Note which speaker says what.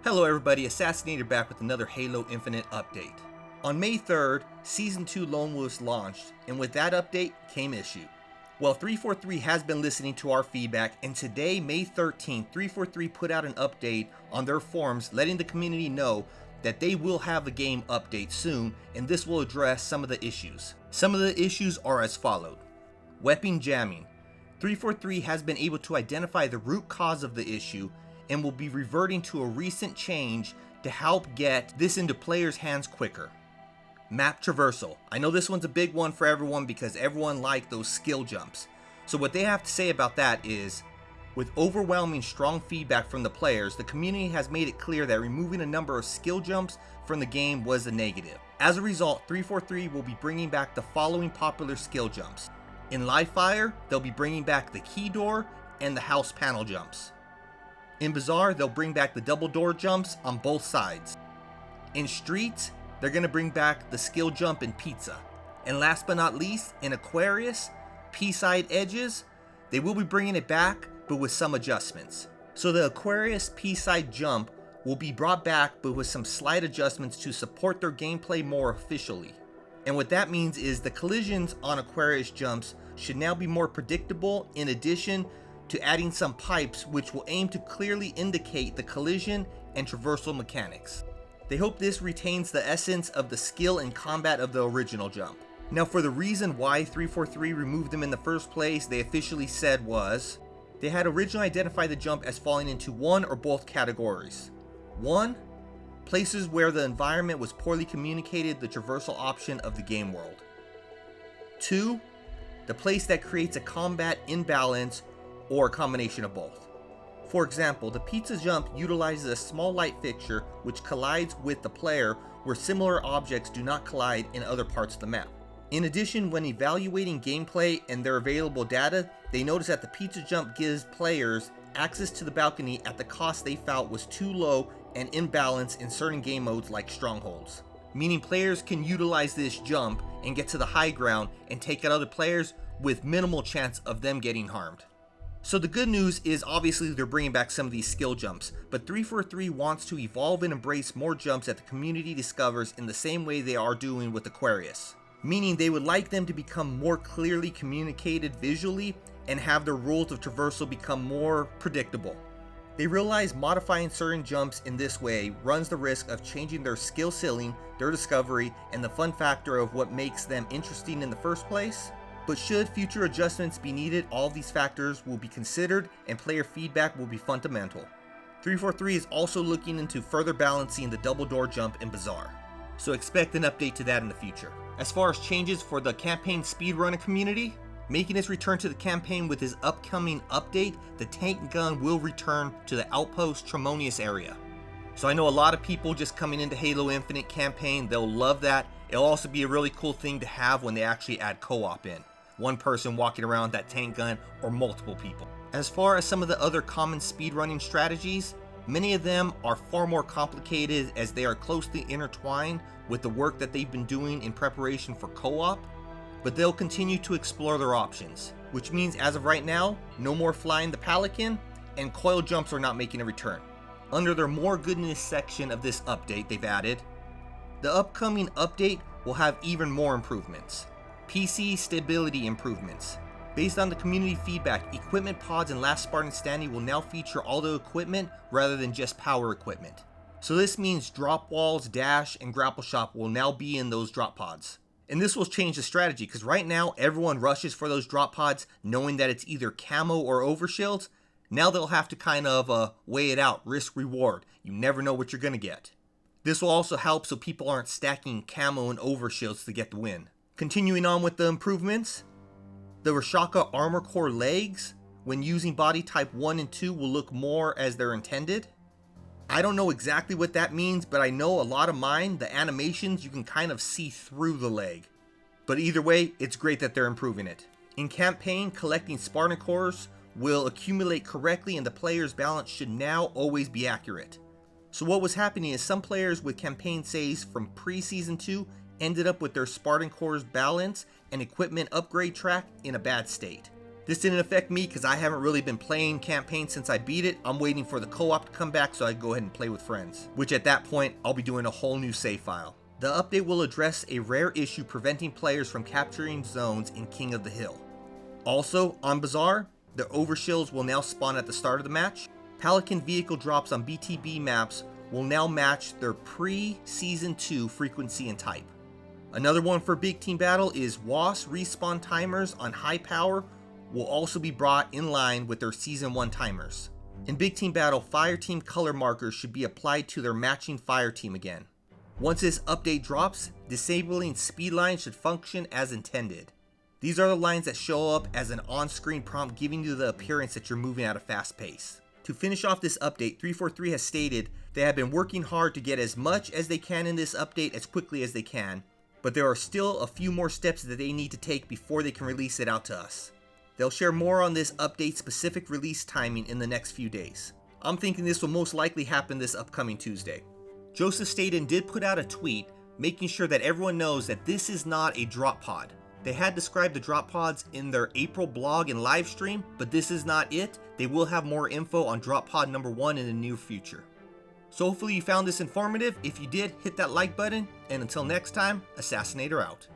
Speaker 1: Hello everybody, Assassionator back with another Halo Infinite update. On May 3rd, Season 2 Lone Wolves launched, and with that update came issue. Well, 343 has been listening to our feedback, and today, May 13th, 343 put out an update on their forums letting the community know that they will have a game update soon, and this will address some of the issues. Some of the issues are as followed. Weapon jamming. 343 has been able to identify the root cause of the issue and will be reverting to a recent change to help get this into players' hands quicker. Map traversal. I know this one's a big one for everyone because everyone liked those skill jumps. So what they have to say about that is, with overwhelming strong feedback from the players, the community has made it clear that removing a number of skill jumps from the game was a negative. As a result, 343 will be bringing back the following popular skill jumps. In live fire, they'll be bringing back the key door and the house panel jumps. In Bazaar, they'll bring back the double door jumps on both sides. In Streets, they're going to bring back the skill jump in Pizza. And last but not least, in Aquarius, P-side edges, they will be bringing it back, but with some adjustments. So the Aquarius P-side jump will be brought back, but with some slight adjustments to support their gameplay more officially. And what that means is the collisions on Aquarius jumps should now be more predictable, in addition to adding some pipes which will aim to clearly indicate the collision and traversal mechanics. They hope this retains the essence of the skill and combat of the original jump. Now, for the reason why 343 removed them in the first place, they officially said was, they had originally identified the jump as falling into one or both categories. 1. Places where the environment was poorly communicated the traversal option of the game world. 2. The place that creates a combat imbalance or a combination of both. For example, the pizza jump utilizes a small light fixture which collides with the player where similar objects do not collide in other parts of the map. In addition, when evaluating gameplay and their available data, they noticed that the pizza jump gives players access to the balcony at the cost they felt was too low and imbalanced in certain game modes like strongholds. Meaning players can utilize this jump and get to the high ground and take out other players with minimal chance of them getting harmed. So the good news is obviously they're bringing back some of these skill jumps, but 343 wants to evolve and embrace more jumps that the community discovers in the same way they are doing with Aquarius. Meaning they would like them to become more clearly communicated visually and have their rules of traversal become more predictable. They realize modifying certain jumps in this way runs the risk of changing their skill ceiling, their discovery, and the fun factor of what makes them interesting in the first place. But should future adjustments be needed, all of these factors will be considered and player feedback will be fundamental. 343 is also looking into further balancing the double door jump in Bazaar, so expect an update to that in the future. As far as changes for the campaign speedrunner community, making his return to the campaign with his upcoming update, the tank gun will return to the Outpost Tremonius area. So I know a lot of people just coming into Halo Infinite campaign, they'll love that. It'll also be a really cool thing to have when they actually add co-op in. One person walking around that tank gun or multiple people. As far as some of the other common speedrunning strategies, many of them are far more complicated as they are closely intertwined with the work that they've been doing in preparation for co-op, but they'll continue to explore their options, which means as of right now, no more flying the Pelican and coil jumps are not making a return. Under their more goodness section of this update they've added, the upcoming update will have even more improvements. PC stability improvements. Based on the community feedback, equipment pods and Last Spartan Standing will now feature all the equipment rather than just power equipment. So this means drop walls, dash, and grapple shop will now be in those drop pods. And this will change the strategy because right now everyone rushes for those drop pods knowing that it's either camo or overshields. Now they'll have to kind of weigh it out, risk reward. You never know what you're going to get. This will also help so people aren't stacking camo and overshields to get the win. Continuing on with the improvements, the Rashaka armor core legs, when using body type 1 and 2, will look more as they're intended. I don't know exactly what that means, but I know a lot of mine, the animations, you can kind of see through the leg. But either way, it's great that they're improving it. In campaign, collecting Spartan cores will accumulate correctly and the player's balance should now always be accurate. So what was happening is some players with campaign saves from pre-season 2 ended up with their Spartan cores balance and equipment upgrade track in a bad state. This didn't affect me because I haven't really been playing campaign since I beat it. I'm waiting for the co-op to come back so I can go ahead and play with friends, which at that point, I'll be doing a whole new save file. The update will address a rare issue preventing players from capturing zones in King of the Hill. Also, on Bazaar, the overshills will now spawn at the start of the match. Pelican vehicle drops on BTB maps will now match their pre-Season 2 frequency and type. Another one for Big Team Battle is WAS respawn timers on high power will also be brought in line with their Season 1 timers. In Big Team Battle, Fire Team color markers should be applied to their matching Fire Team again. Once this update drops, disabling speed lines should function as intended. These are the lines that show up as an on-screen prompt giving you the appearance that you're moving at a fast pace. To finish off this update, 343 has stated they have been working hard to get as much as they can in this update as quickly as they can, but there are still a few more steps that they need to take before they can release it out to us. They'll share more on this update's specific release timing in the next few days. I'm thinking this will most likely happen this upcoming Tuesday. Joseph Staten did put out a tweet making sure that everyone knows that this is not a drop pod. They had described the drop pods in their April blog and live stream, but this is not it. They will have more info on drop pod number 1 in the near future. So hopefully you found this informative. If you did, hit that like button, and until next time, Assassinator out.